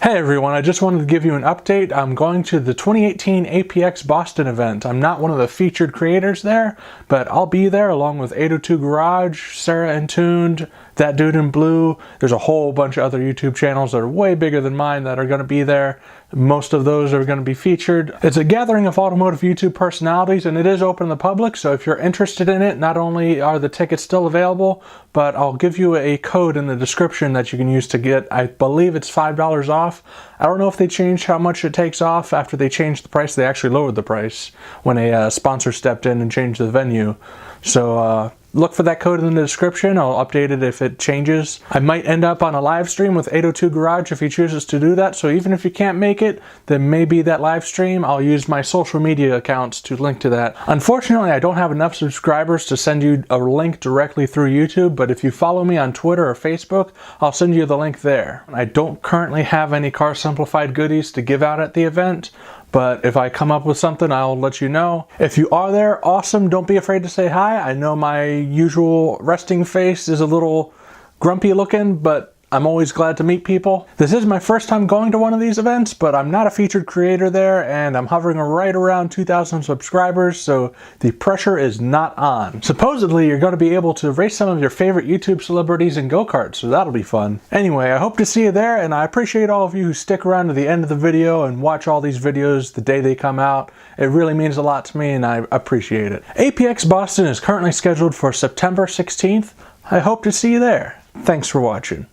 Hey everyone, I just wanted to give you an update. I'm going to the 2018 APX Boston event. I'm not one of the featured creators there, but I'll be there along with 802 Garage, SarahNTuned, ThatDudeInBlue. There's a whole bunch of other YouTube channels that are way bigger than mine that are going to be there. Most of those are going to be featured. It's a gathering of automotive YouTube personalities, and it is open to the public, so if you're interested in it, not only are the tickets still available, but I'll give you a code in the description that you can use to get, I believe it's $5 off. I don't know if they changed how much it takes off after they changed the price. They actually lowered the price when a sponsor stepped in and changed the venue. So look for that code in the description. I'll update it if it changes. I might end up on a live stream with 802 Garage if he chooses to do that. So even if you can't make it, then maybe that live stream, I'll use my social media accounts to link to that. Unfortunately, I don't have enough subscribers to send you a link directly through YouTube, but if you follow me on Twitter or Facebook, I'll send you the link there. I don't currently have any Car Simplified goodies to give out at the event, but if I come up with something, I'll let you know. If you are there, awesome. Don't be afraid to say hi. I know my usual resting face is a little grumpy looking, but I'm always glad to meet people. This is my first time going to one of these events, but I'm not a featured creator there, and I'm hovering right around 2,000 subscribers, so the pressure is not on. Supposedly, you're going to be able to race some of your favorite YouTube celebrities in go-karts, so that'll be fun. Anyway, I hope to see you there, and I appreciate all of you who stick around to the end of the video and watch all these videos the day they come out. It really means a lot to me, and I appreciate it. APX Boston is currently scheduled for September 16th. I hope to see you there. Thanks for watching.